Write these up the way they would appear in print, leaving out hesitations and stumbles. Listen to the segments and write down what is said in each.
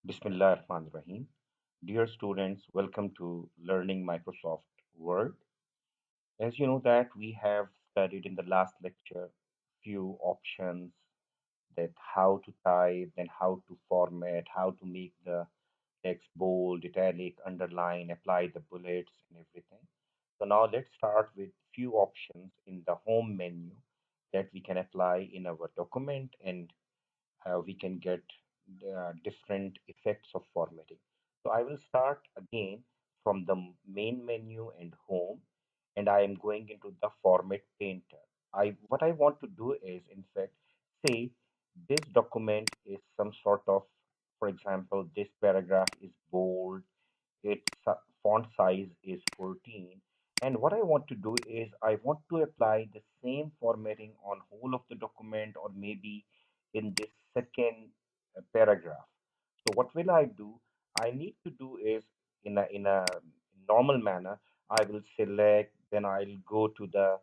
Bismillah ar-Rahman rahim. Dear students, welcome to Learning Microsoft Word. As you know that we have studied in the last lecture few options that how to type, then how to format, how to make the text bold, italic, underline, apply the bullets and everything. So now let's start with few options in the home menu that we can apply in our document and we can get different effects of formatting. So I will start again from the main menu and home, and I am going into the format painter. What I want to do is, in fact, say this document is some sort of, for example, this paragraph is bold, its font size is 14, and what I want to do is I want to apply the same formatting on whole of the document or maybe in this second paragraph. So what will I do? I need to do is in a normal manner. I will select, then I'll go to the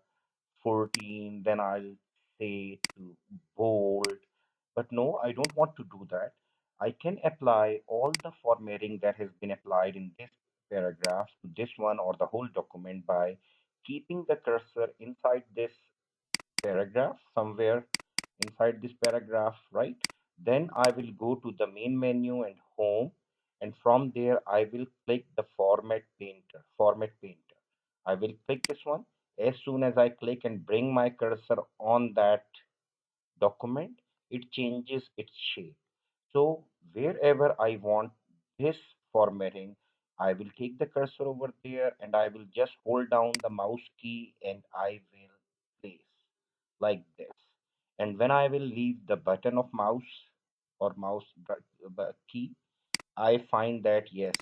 14, then I'll say to bold. But no, I don't want to do that. I can apply all the formatting that has been applied in this paragraph to this one or the whole document by keeping the cursor inside this paragraph, somewhere inside this paragraph, right? Then I will go to the main menu and home, and from there I will click the format painter. I will click this one. As soon as I click and bring my cursor on that document, it changes its shape. So wherever I want this formatting, I will take the cursor over there and I will just hold down the mouse key and I will place like this. And when I will leave the button of mouse or key, I find that yes,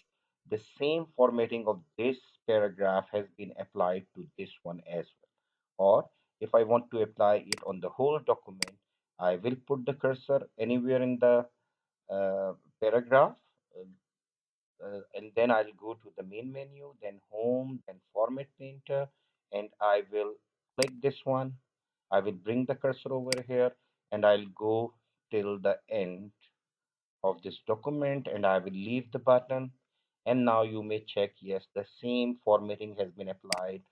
the same formatting of this paragraph has been applied to this one as well. Or if I want to apply it on the whole document, I will put the cursor anywhere in the paragraph, and then I'll go to the main menu, then home, then format painter, and I will click this one. I will bring the cursor over here, and I'll go till the end of this document and I will leave the button. And now you may check, yes, the same formatting has been applied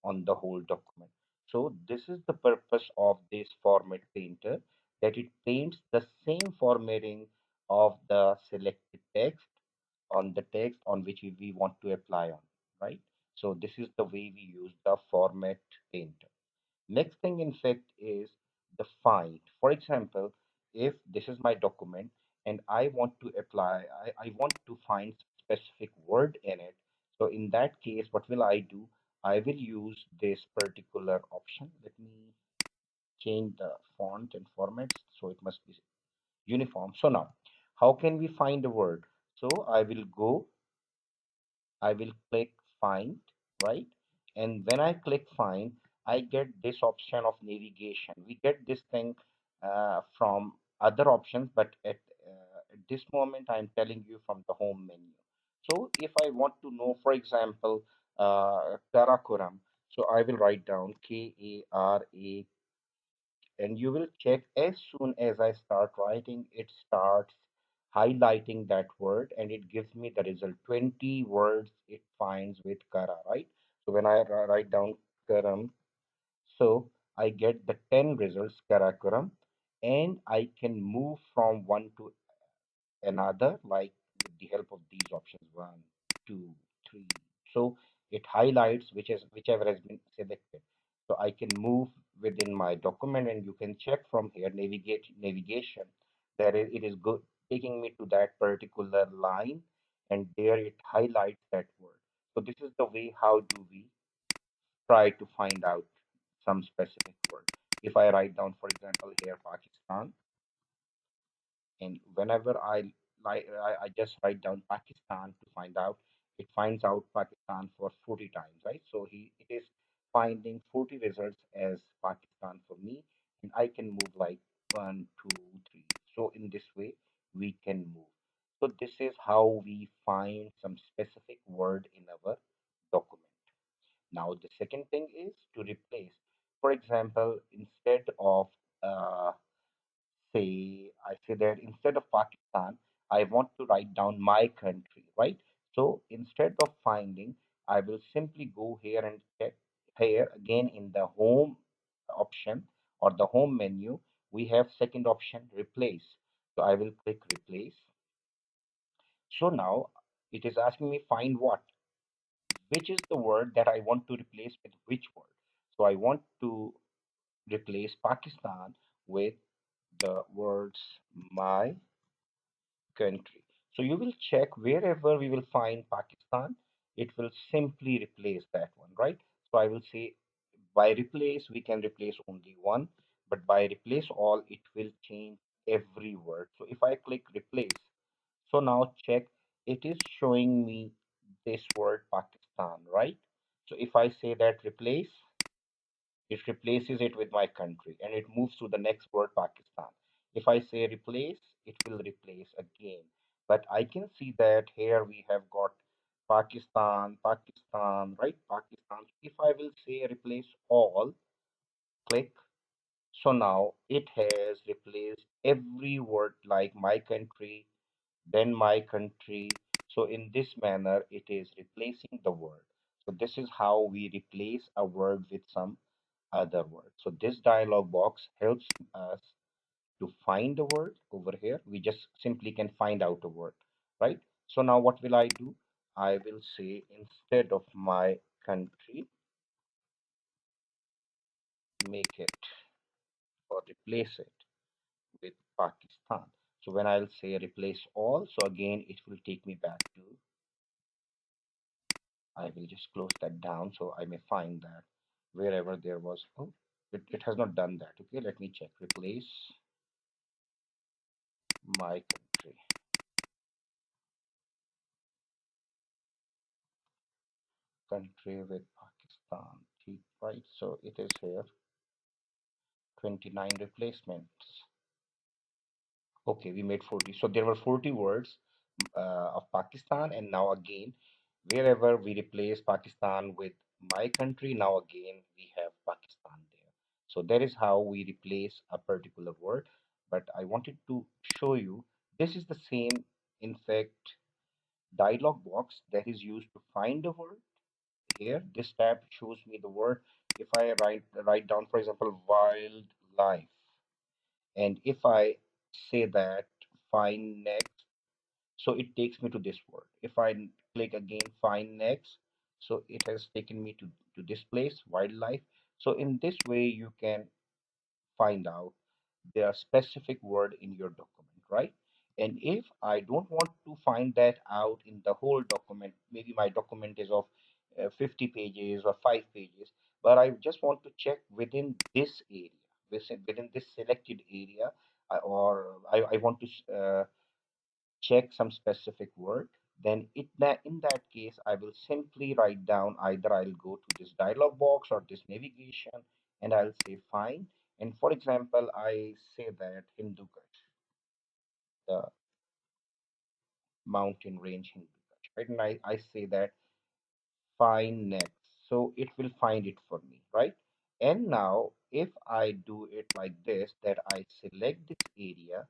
on the whole document. So this is the purpose of this format painter, that it paints the same formatting of the selected text on the text on which we want to apply on, right? So this is the way we use the format painter. Next thing, in fact, is the find. For example, if this is my document and I want to apply, I want to find specific word in it. So in that case, what will I do? I will use this particular option. Let me change the font and formats so it must be uniform. So now, how can we find a word? So I will click find, right? And when I click find, I get this option of navigation. We get this thing from other options, but at this moment, I'm telling you from the home menu. So if I want to know, for example, Karakoram, so I will write down Kara, and you will check as soon as I start writing, it starts highlighting that word and it gives me the result 20 words it finds with kara, right? So when I write down karam, so I get the 10 results karakuram, and I can move from one to another, like with the help of these options, one, two, three. So it highlights whichever has been selected. So I can move within my document, and you can check from here navigation that it is good taking me to that particular line, and there it highlights that word. So this is the way how do we try to find out some specific word. If I write down, for example, here Pakistan, and whenever I just write down Pakistan to find out, it finds out Pakistan for 40 times, right? So it is finding 40 results as Pakistan for me, and I can move like one, two, three. So in this way, we can move. So this is how we find some specific word in our document. Now the second thing is to replace. For example, instead of uh, say I say that instead of Pakistan, I want to write down my country, right? So instead of finding, I will simply go here and check here again in the home option or the home menu. We have second option, replace. So I will click replace. So now it is asking me find what? Which is the word that I want to replace with which word? So I want to replace Pakistan with the words my country. So you will check wherever we will find Pakistan, it will simply replace that one, right? So I will say by replace, we can replace only one, but by replace all, it will change every word. So if I click replace, so now check, it is showing me this word Pakistan, right? So if I say that replace, it replaces it with my country and it moves to the next word, Pakistan. If I say replace, it will replace again. But I can see that here we have got Pakistan, Pakistan, right? Pakistan. If I will say replace all, click. So now it has replaced every word like my country, then my country. So in this manner, it is replacing the word. So this is how we replace a word with some other word. So this dialog box helps us to find a word over here. We just simply can find out a word, right? So now what will I do? I will say instead of my country, make it or replace it with Pakistan. So when I'll say replace all, so again it will take me back to, I will just close that down so I may find that wherever there was, oh, it has not done that. Okay, let me check. Replace my country. Country with Pakistan. Right, so it is here 29 replacements. Okay, we made 40. So there were 40 words of Pakistan, and now again, wherever we replace Pakistan with my country, now again we have Pakistan there. So that is how we replace a particular word. But I wanted to show you this is the same, in fact, dialog box that is used to find a word. Here, this tab shows me the word. If I write down, for example, wildlife, and if I say that find next, so it takes me to this word. If I click again find next, so it has taken me to this place, wildlife. So in this way you can find out the specific word in your document, right? And if I don't want to find that out in the whole document, maybe my document is of 50 pages or 5 pages, but I just want to check within this area, within this selected area, or I want to check some specific word, then in that case, I will simply write down, either I'll go to this dialog box or this navigation and I'll say find. And for example, I say that Hindu Kush, the mountain range Hindu Kush, right? And I say that find next. So it will find it for me, right? And now if I do it like this, that I select this area,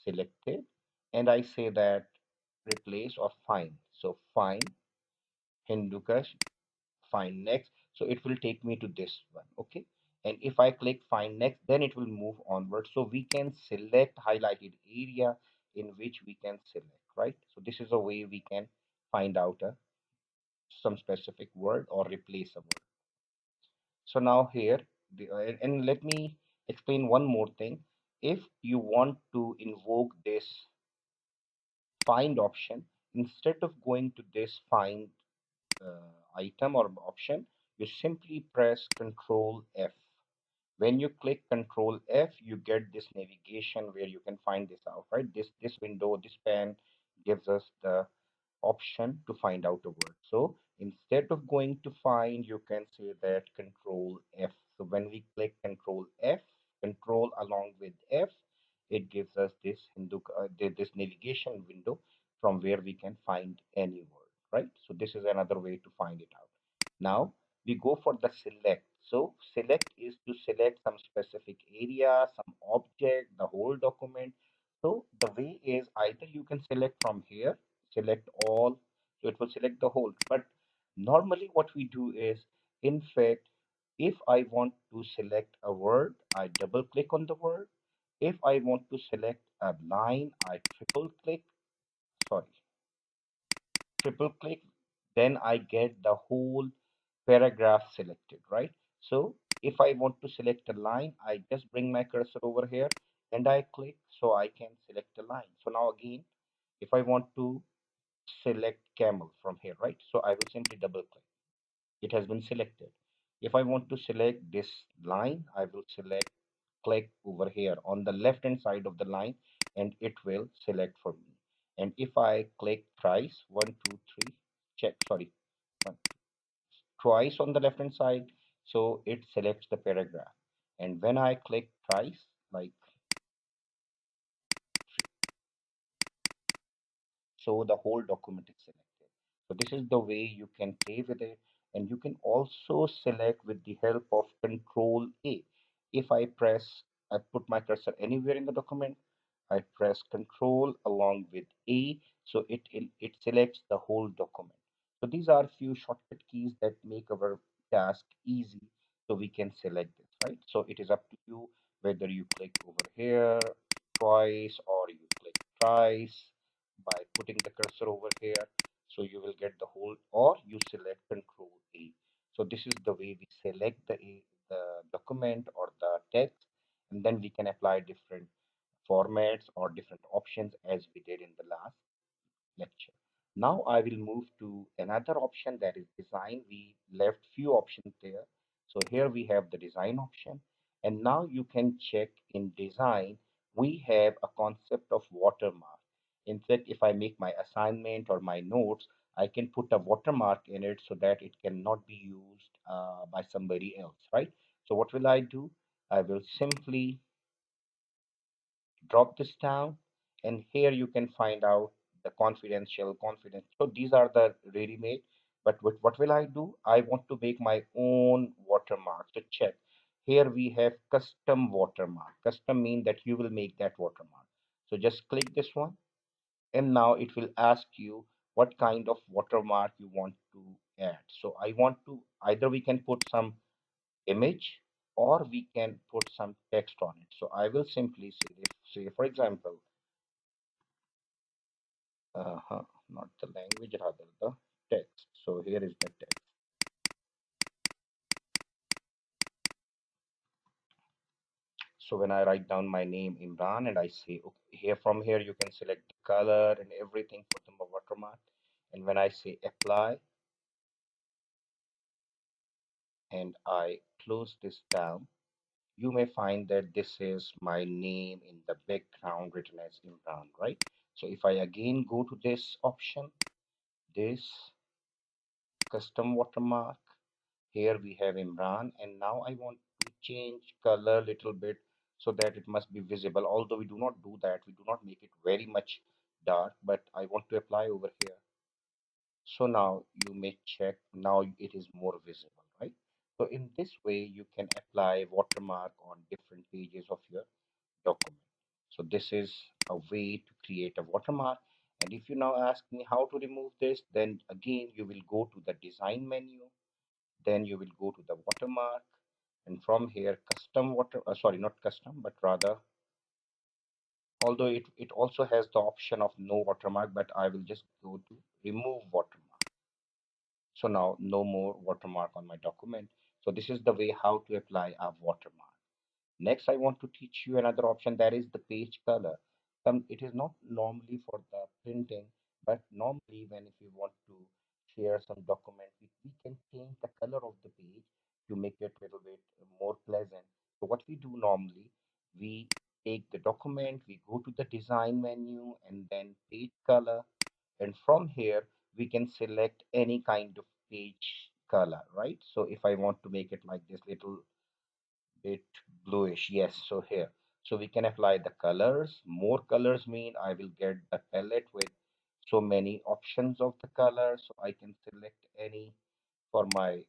selected, and I say that replace or find. So find Hindu Kush, find next. So it will take me to this one, okay? And if I click find next, then it will move onward. So we can select highlighted area in which we can select, right? So this is a way we can find out some specific word or replace a word. So now here, and let me explain one more thing. If you want to invoke this find option, instead of going to this find item or option, you simply press Control F. When you click Control F, you get this navigation where you can find this out, right? This window, this pan gives us the option to find out a word. So instead of going to find, you can say that Control F. So when we click Control F, Control along with F, it gives us this this navigation window from where we can find any word, right? So this is another way to find it out. Now we go for the select. So select is to select some specific area, some object, the whole document. So the way is either you can select from here, select all, so it will select the whole. But normally what we do is, in fact, if I want to select a word, I double click on the word. If I want to select a line, I sorry, triple click, then I get the whole paragraph selected, right? So if I want to select a line, I just bring my cursor over here and I click so I can select a line. So now again, if I want to select camel from here, right? So I will simply double click. It has been selected. If I want to select this line, I will click over here on the left hand side of the line and it will select for me. And if I click thrice, one, two, three, check, sorry, one, twice on the left hand side, so it selects the paragraph. And when I click thrice, like so the whole document is selected. So this is the way you can play with it, and you can also select with the help of Control A. If I put my cursor anywhere in the document, I press Control along with A, so it selects the whole document. So these are few shortcut keys that make our task easy, so we can select this, right? So it is up to you whether you click over here twice or you click thrice by putting the cursor over here. So you will get the whole, or you select Control A. So this is the way we select the document or the text, and then we can apply different formats or different options as we did in the last lecture. Now I will move to another option, that is design. We left few options there. So here we have the design option. And now you can check in design, we have a concept of watermark. In fact, if I make my assignment or my notes, I can put a watermark in it so that it cannot be used by somebody else, right? So what will I do? I will simply drop this down, and here you can find out the confidence. So these are the ready-made, but what will I do? I want to make my own watermark. So check, here we have custom watermark. Custom mean that you will make that watermark. So just click this one, and now it will ask you what kind of watermark you want to add. So I want to, either we can put some image or we can put some text on it. So I will simply say, if say for example, not the language, rather the text. So here is the text. So when I write down my name Imran and I say, okay, here from here you can select the color and everything for the watermark. And when I say apply and I close this down, you may find that this is my name in the background written as Imran, right? So if I again go to this option, this custom watermark, here we have Imran, and now I want to change color little bit so that it must be visible. Although we do not do that, we do not make it very much dark, but I want to apply over here. So now you may check, now it is more visible, right? So in this way, you can apply watermark on different pages of your document. So this is a way to create a watermark. And if you now ask me how to remove this, then again, you will go to the design menu, then you will go to the watermark, and from here sorry, not custom, but rather, although it also has the option of no watermark, but I will just go to remove watermark. So now no more watermark on my document. So this is the way how to apply a watermark. Next, I want to teach you another option, that is the page color. It is not normally for the printing, but normally when if you want to share some document, we can change the color of the page to make it a little bit more pleasant. So what we do normally, we take the document, we go to the design menu and then page color, and from here we can select any kind of page color, right? So if I want to make it like this little bit bluish, yes, so here, so we can apply the colors. More colors mean I will get the palette with so many options of the color, so I can select any for my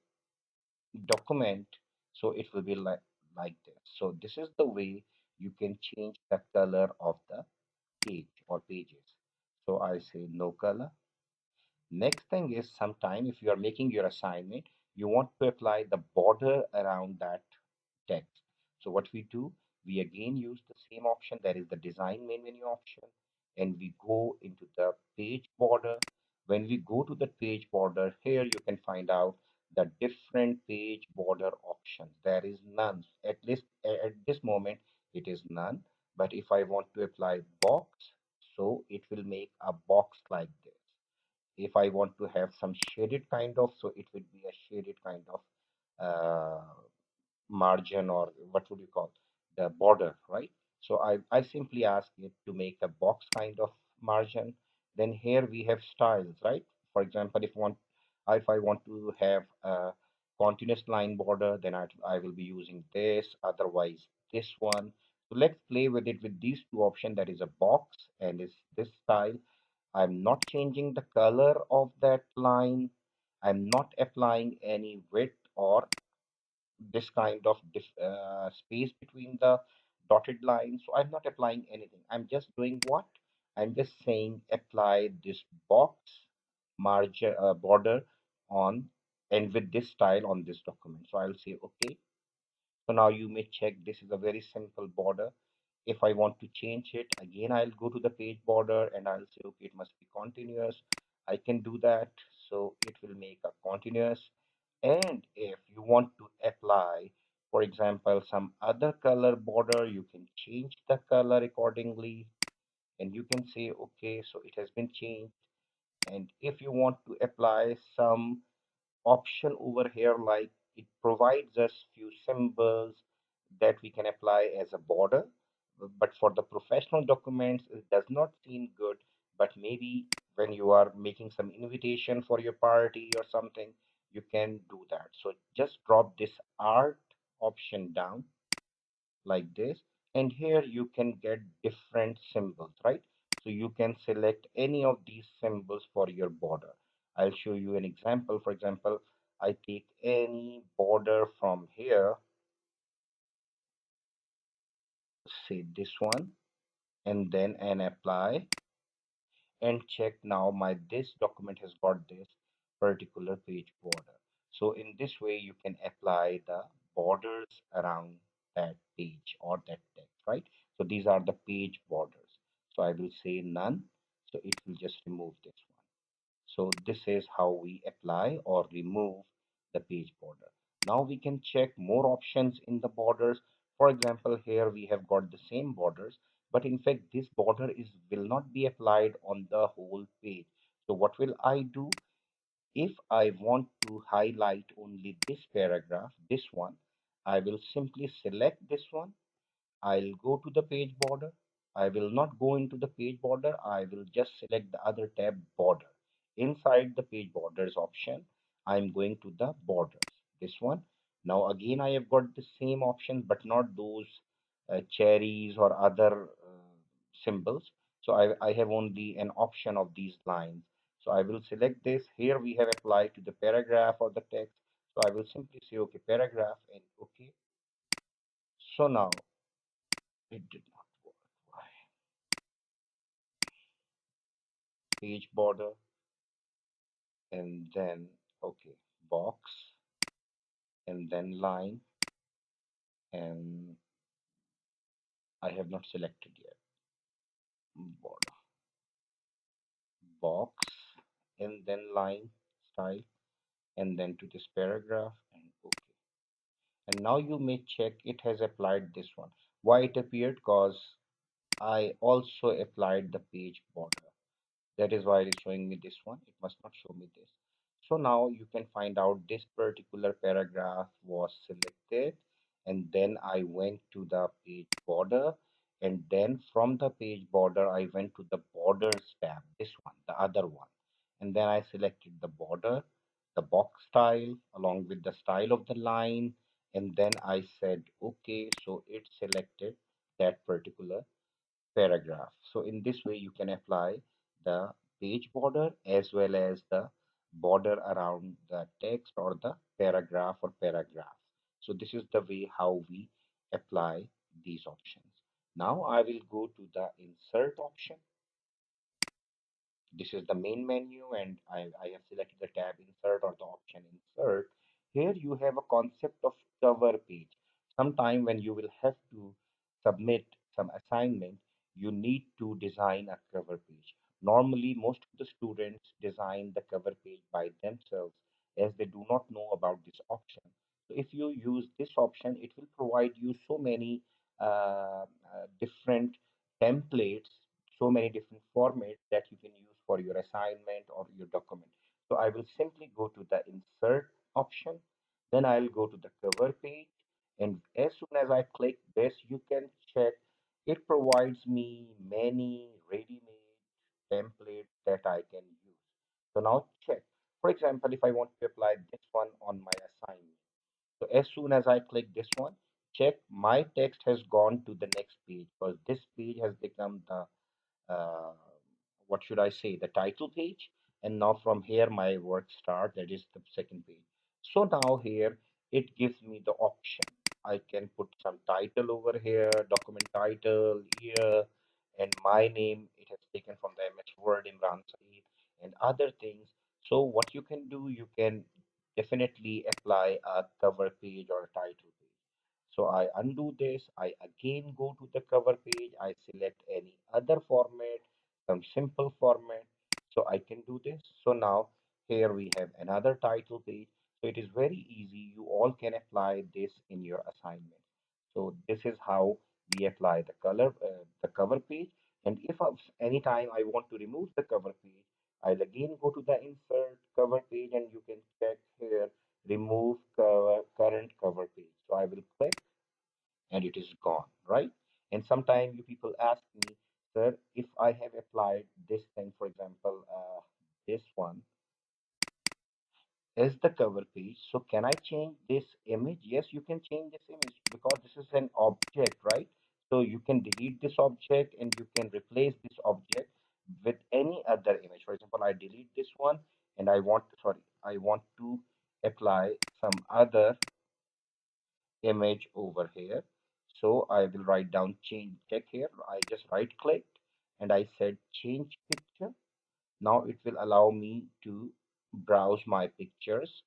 document, so it will be like this. So this is the way you can change the color of the page or pages. So I say no color. Next thing is sometime if you are making your assignment, you want to apply the border around that text. So what we do, we again use the same option, that is the design main menu option, and we go into the page border. When we go to the page border, here you can find out the different page border options. There is none. At least at this moment, it is none. But if I want to apply box, so it will make a box like this. If I want to have some shaded kind of, so it will be a shaded kind of margin, or what would you call the border, right? So I simply ask it to make a box kind of margin. Then here we have styles, right? For example, if I want to have a continuous line border, then I will be using this, otherwise this one. So let's play with it with these two options, that is a box and is this style. I'm not changing the color of that line. I'm not applying any width or this kind of space between the dotted lines. So I'm not applying anything. I'm just doing what? I'm just saying apply this box margin border on and with this style on this document. So I'll say okay. So now you may check this is a very simple border. If I want to change it, again, I'll go to the page border and I'll say, okay, it must be continuous. I can do that. So it will make a continuous. And if you want to apply, for example, some other color border, you can change the color accordingly. And you can say, okay, so it has been changed. And if you want to apply some option over here, like it provides us few symbols that we can apply as a border, but for the professional documents it does not seem good. But maybe when you are making some invitation for your party or something, you can do that. So just drop this art option down like this, and here you can get different symbols, right? So you can select any of these symbols for your border. I'll show you an example. For example, I take any border from here, say this one, and then and apply, and check now my this document has got this particular page border. So in this way you can apply the borders around that page or that text, right? So these are the page borders. So I will say none, so it will just remove this one. So this is how we apply or remove the page border. Now we can check more options in the borders. For example, here we have got the same borders, but in fact this border is will not be applied on the whole page. So what will I do? If I want to highlight only this paragraph, this one, I will simply select this one. I'll go to the page border. I will not go into the page border. I will just select the other tab, border. Inside the page borders option, I'm going to the borders. This one. Now again, I have got the same option, but not those cherries or other symbols. So I have only an option of these lines. So I will select this. Here we have applied to the paragraph or the text. So I will simply say, okay, paragraph and okay. So now it did not work. Why? Page border and then okay, box and then line, and I have not selected yet. Border, box and then line style, and then to this paragraph and okay. And now you may check it has applied this one. Why it appeared? Because I also applied the page border. That is why it is showing me this one. It must not show me this. So now you can find out this particular paragraph was selected, and then I went to the page border, and then from the page border I went to the borders tab, this one, the other one, and then I selected the border, the box style along with the style of the line, and then I said okay, so it selected that particular paragraph. So in this way, you can apply the page border as well as the border around the text or the paragraph or paragraphs. So this is the way how we apply these options. Now I will go to the insert option. This is the main menu, and I have selected the tab insert or the option insert. Here you have a concept of cover page. Sometime when you will have to submit some assignment, you need to design a cover page. Normally, most of the students design the cover page by themselves as they do not know about this option. So if you use this option, it will provide you so many different templates, so many different formats that you can use for your assignment or your document. So I will simply go to the insert option, then I'll go to the cover page, and as soon as I click this, you can check it provides me many ready-made templates that I can use. So now check. For example, if I want to apply this one on my assignment, so as soon as I click this one, check my text has gone to the next page because this page has become the uh, what should I say, the title page. And now from here, my work start, that is the second page. So now here, it gives me the option. I can put some title over here, document title, year, and my name. It has taken from the MS Word, Imran Saeed, and other things. So what you can do, you can definitely apply a cover page or a title page. So I undo this. I again go to the cover page. I select any other format, some simple format. So I can do this. So now here we have another title page. So it is very easy. You all can apply this in your assignment. So this is how we apply the cover page. And if of any time I want to remove the cover page, I'll again go to the insert cover page and you can check here remove current cover page. So I will click and it is gone, right? And sometimes you people ask me, sir, if I have applied this thing, for example, this one is the cover page. So can I change this image? Yes, you can change this image because this is an object, right? So you can delete this object and you can replace this object with any other image. For example, I delete this one and I want to apply some other image over here. So I will write down change check here. I just right clicked and I said change picture. Now it will allow me to browse my pictures.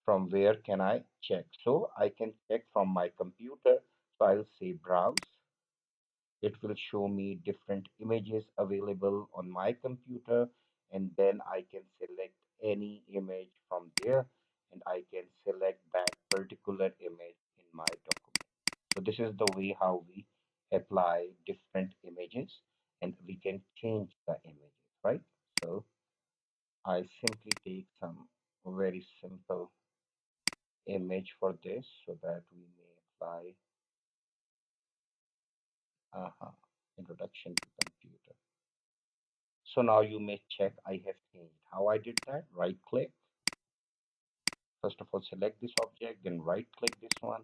From where can I check? So I can check from my computer. So I'll say browse. It will show me different images available on my computer, and then I can select any image from there, and I can select that particular image in my document. So this is the way how we apply different images, and we can change the images, right? So I simply take some very simple image for this so that we may apply introduction to computer. So now you may check I have changed. How I did that? Right click. First of all, select this object, then right click this one,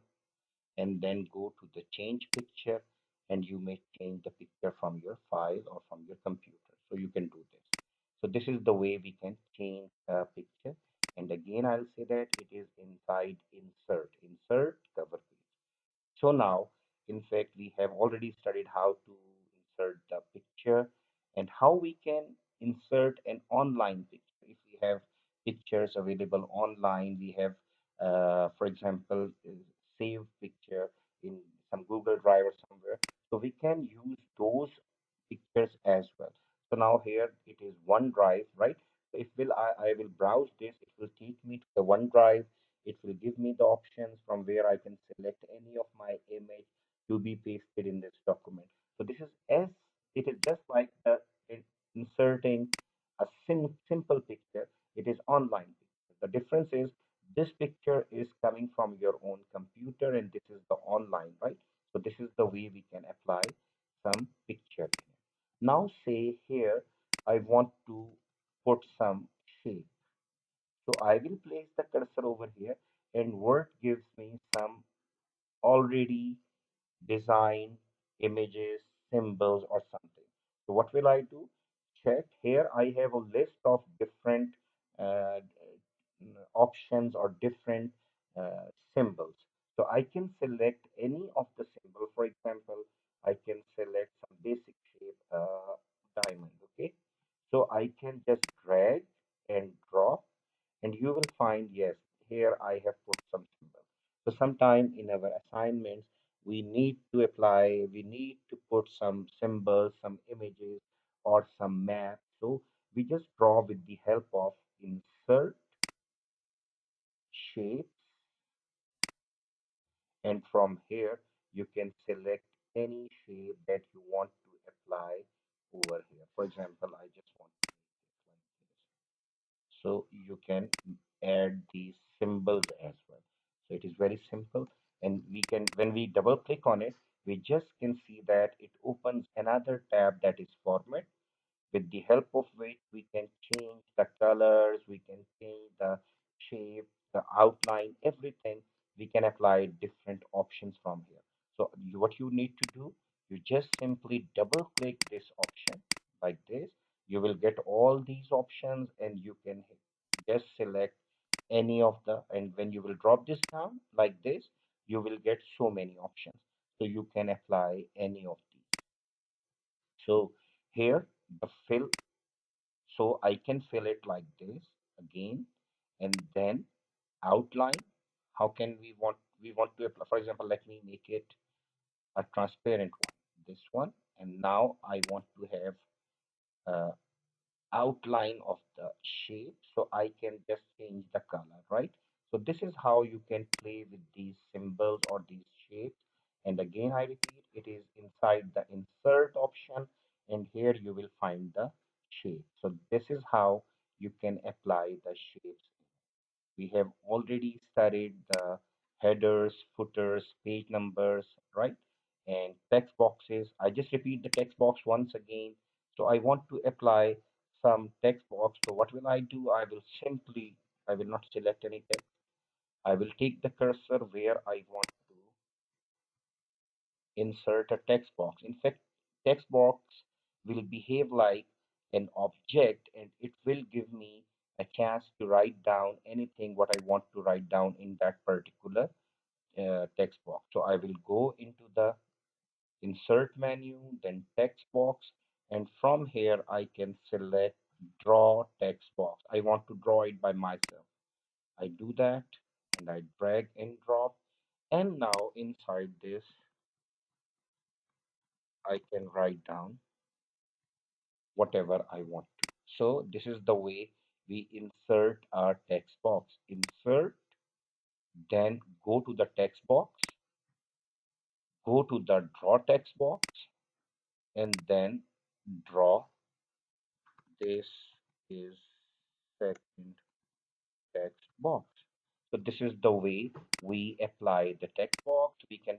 and then go to the change picture, and you may change the picture from your file or from your computer. So you can do this. So this is the way we can change a picture. And again, I'll say that it is inside insert cover page. So now, in fact, we have already studied how to insert the picture and how we can insert an online picture. If we have pictures available online, we have, for example, save picture in some Google Drive or somewhere. So we can use those pictures as well. So now here it is OneDrive, right? So if I will browse this, it will take me to the OneDrive. It will give me the options from where I can select any of my image to be pasted in this document. So this is as it is just like inserting a simple picture. It is online picture. The difference is this picture is coming from your own computer and this is the online, right? So this is the way we can apply some picture in it. Now say here I want to put some shape. So I will place the cursor over here and Word gives me some already designed images, symbols or something. So what will I do? Check here I have a list of different options or different symbols. So I can select any of the symbol. For example, I can select some basic shape, diamond. Okay. So I can just drag and drop, and you will find, yes, here I have put some symbol. So sometime in our assignments, we need to put some symbols, some images, or some maps. So we just draw with the help of insert, shapes, and from here you can select any shape that you want to apply over here. For example, I just want to make it like this. So you can add these symbols as well. So it is very simple, and we can, when we double click on it, we just can see that it opens another tab that is format, with the help of which we can change the colors, we can change the shape, the outline, everything. We can apply different options from here. So what you need to do, you just simply double click this option like this. You will get all these options, and you can just select any of the, and when you will drop this down like this, you will get so many options. So you can apply any of these. So here the fill, so I can fill it like this again, and then outline. How can we want to apply? For example, let me make it a transparent one, this one, and now I want to have outline of the shape, so I can just change the color, right? So this is how you can play with these symbols or these shapes. And again, I repeat, it is inside the insert option, and here you will find the shape. So this is how you can apply the shapes. We have already studied the headers, footers, page numbers, right? And text boxes. I just repeat the text box once again. So I want to apply some text box. So what will I do? I will not select any text. I will take the cursor where I want to insert a text box. In fact, text box will behave like an object, and it will give me a chance to write down anything what I want to write down in that particular text box. So I will go into the insert menu, then text box, and from here I can select draw text box. I want to draw it by myself. I do that, and I drag and drop, and now inside this I can write down whatever I want to. So this is the way we insert our text box. Insert, then go to the text box, go to the draw text box, and then draw. This is second text box. So this is the way we apply the text box. We can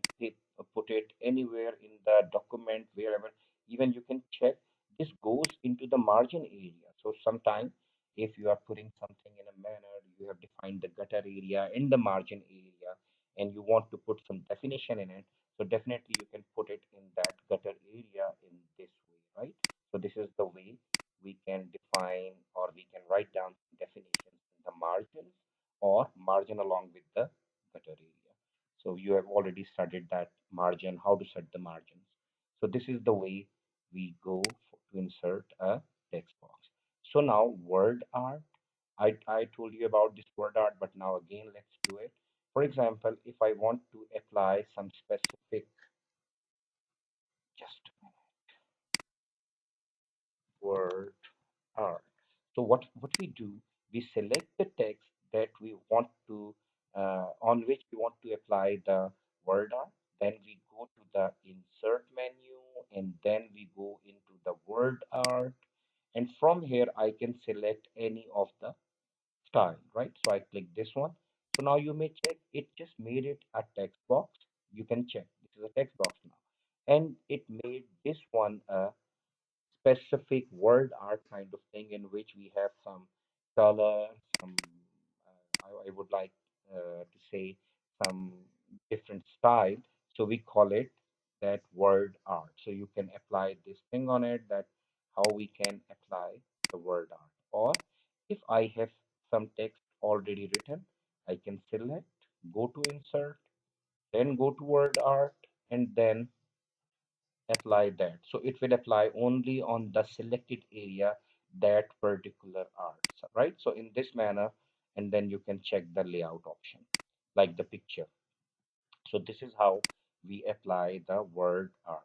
put it anywhere in the document, wherever. Even you can check this goes into the margin area. So sometimes if you are putting something in a manner, you have defined the gutter area in the margin area, and you want to put some definition in it. So definitely you can put it in that gutter area in this way, right? So this is the way we can define, or we can write down definitions in the margins, or margin along with the gutter area. So you have already studied that margin, how to set the margins. So this is the way we go to insert a text box. So now word art. I told you about this word art, but now again let's do it. For example, if I want to apply some specific, just a minute, word art. So what we do, we select the text that we want to, on which we want to apply the word art. Then we go to the insert menu, and then we go into the word art. And from here, I can select any of the style, right? So I click this one. So now you may check, it just made it a text box. You can check, this is a text box now. And it made this one a specific word art kind of thing, in which we have some color, some, I would like to say, some different style. So we call it that word art. So you can apply this thing on it, that how we can apply the word art. Or if I have some text already written, I can select, go to insert, then go to word art, and then apply that. So it will apply only on the selected area, that particular arts, right? So in this manner, and then you can check the layout option, like the picture. So this is how we apply the word art.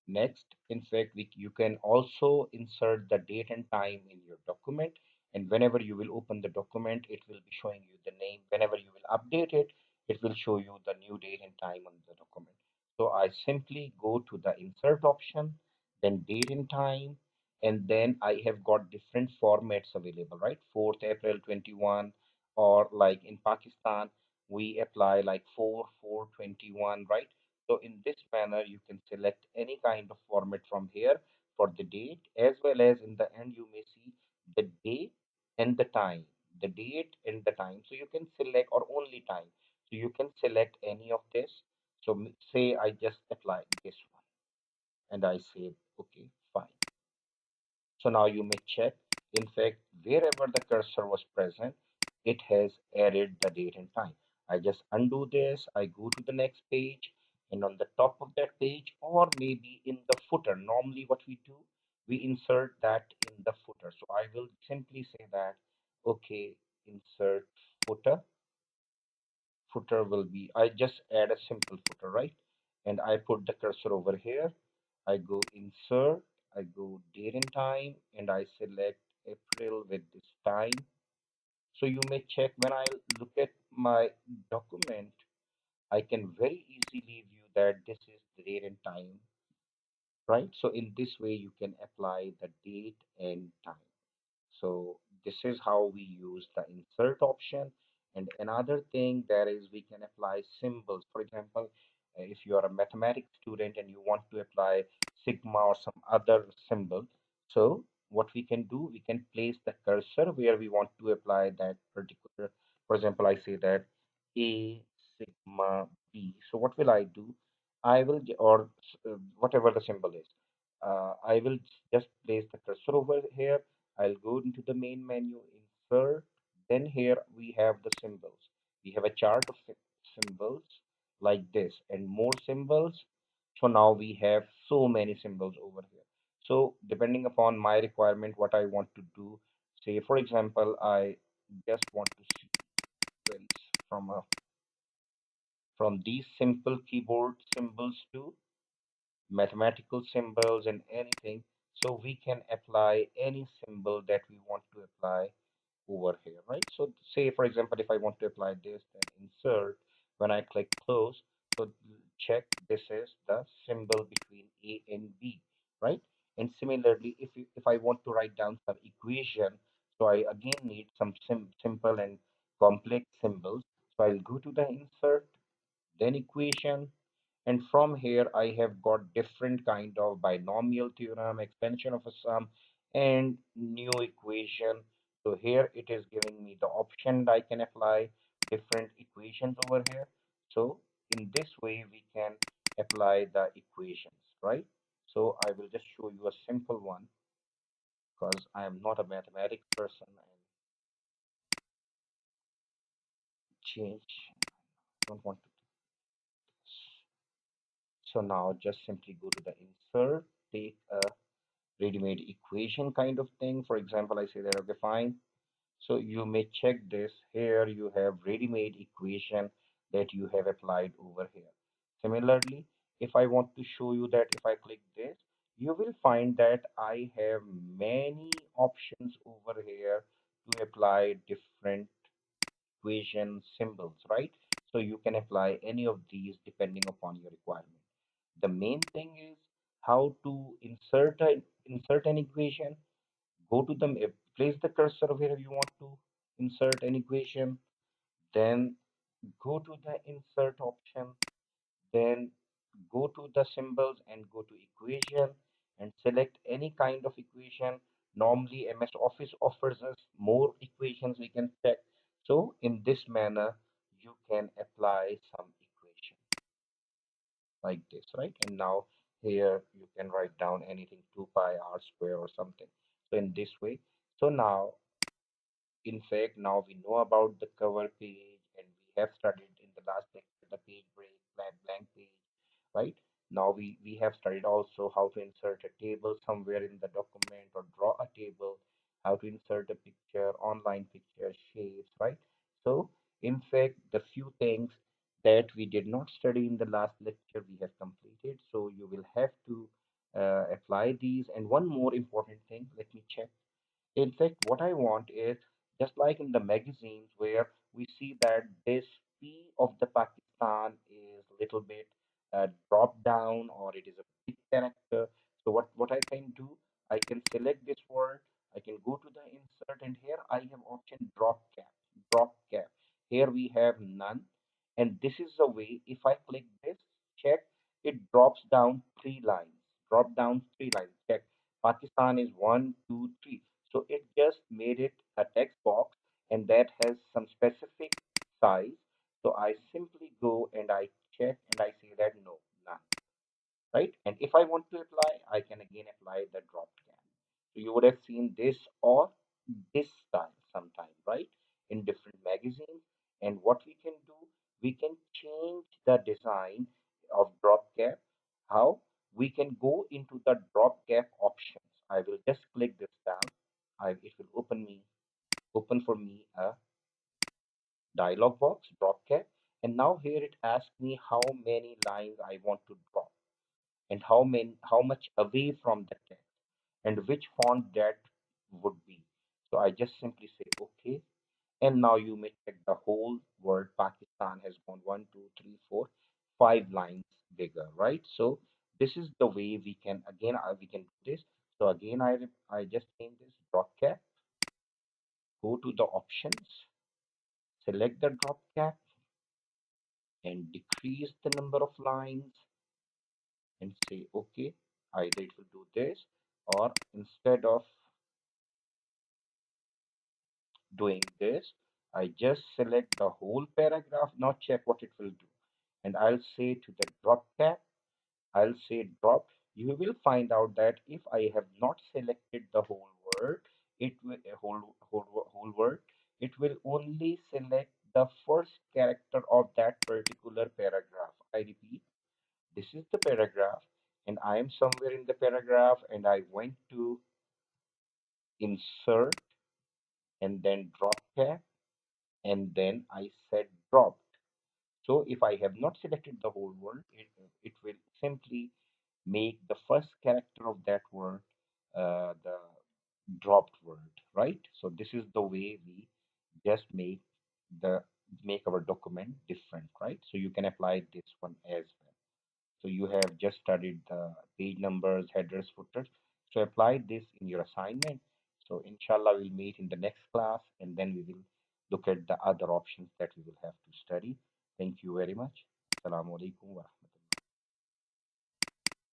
Next, in fact, you can also insert the date and time in your document. And whenever you will open the document, it will be showing you the name. Whenever you will update it, it will show you the new date and time on the document. So I simply go to the insert option, then date and time, and then I have got different formats available, right? 4th April 21, or like in Pakistan, we apply like 4/4/21, right? So in this manner, you can select any kind of format from here for the date, as well as in the end, you may see the date and the time, the date and the time. So you can select, or only time. So you can select any of this. So say I just apply this one, and I say, okay, fine. So now you may check. In fact, wherever the cursor was present, it has added the date and time. I just undo this, I go to the next page, and on the top of that page, or maybe in the footer, normally what we do, we insert that in the footer. So I will simply say that, okay, insert footer. Footer will be, I just add a simple footer, right? And I put the cursor over here. I go insert, I go date and time, and I select April with this time. So you may check when I look at my document, I can very easily view that this is the date and time, right? So in this way, you can apply the date and time. So this is how we use the insert option. And another thing there is, we can apply symbols. For example, if you are a mathematics student and you want to apply sigma or some other symbol, so what we can do, we can place the cursor where we want to apply that particular. For example, I say that A sigma B. So what will I do? I will, whatever the symbol is, I will just place the cursor over here. I'll go into the main menu, insert. Then here we have the symbols. We have a chart of symbols like this, and more symbols. So now we have so many symbols over here. So depending upon my requirement, what I want to do, say for example, I just want to sequence from these simple keyboard symbols to mathematical symbols and anything. So we can apply any symbol that we want to apply over here, right? So say for example, if I want to apply this, then insert, when I click close, so check, this is the symbol between A and B, right? And similarly, if I want to write down some equation, so I again need some simple and complex symbols. So I'll go to the insert, then equation, and from here I have got different kind of binomial theorem, expansion of a sum, and new equation. So here it is giving me the option that I can apply different equations over here. So in this way we can apply the equations, right? So I will just show you a simple one, because I am not a mathematics person and change, don't want to do this. So now just simply go to the insert, take a ready-made equation kind of thing. For example, I say that, okay, fine. So you may check this. Here you have ready-made equation that you have applied over here. Similarly, if I want to show you that, if I click this, you will find that I have many options over here to apply different equation symbols, right? So you can apply any of these depending upon your requirement. The main thing is how to insert an equation. Go to the place the cursor where you want to insert an equation, then go to the insert option, then go to the symbols and go to equation and select any kind of equation. Normally MS Office offers us more equations we can check. So in this manner you can apply some equation like this, right? And now here you can write down anything, 2 pi r square or something. So in this way, so now in fact, now we know about the cover page, and we have studied in the last lecture the page break, blank page, right? Now we have studied also how to insert a table somewhere in the document or draw a table, how to insert a picture, online picture, shapes, right? So in fact, the few things that we did not study in the last lecture we have completed. So you will have to apply these. And one more important thing, let me check. In fact, what I want is just like in the magazines where we see that this P of the Pakistan is little bit dropped down or it is a big character. So what I can do, I can select this word, I can go to the insert and here I have option drop cap, drop cap. Here we have none. And this is the way if I click this, check, it drops down three lines, drop down three lines, check. Pakistan is one, two, three. So it just made it a text box and that has some specific size. So I simply go and I check and I say that no, none, right? And if I want to apply, I can again apply the drop can. So you would have seen this or this style sometime, right? In different magazines. And what we can do, we can change the design of drop cap. How? We can go into the drop cap options. I will just click this down. It will open for me a dialog box, drop cap. And now here it asks me how many lines I want to drop and how much away from the text and which font that would be. So I just simply say okay. And now you may check the whole word Pakistan has gone one, two, three, four, 5 lines bigger, right? So this is the way we can again we can do this. So again I just change this drop cap, go to the options, select the drop cap and decrease the number of lines and say okay. Either it will do this or instead of doing this, I just select the whole paragraph, now check what it will do. And I'll say to the drop tab, I'll say drop. You will find out that if I have not selected the whole word, it will whole word, it will only select the first character of that particular paragraph. I repeat, this is the paragraph, and I am somewhere in the paragraph, and I went to insert and then drop tab, and then I said drop. So if I have not selected the whole word, it will simply make the first character of that word the dropped word, right? So this is the way we just the make our document different, right? So you can apply this one as well. So you have just studied the page numbers, headers, footers. So apply this in your assignment. So inshallah, we'll meet in the next class and then we will look at the other options that we will have to study. Thank you very much. Assalamu alaikum wa rahmatullah.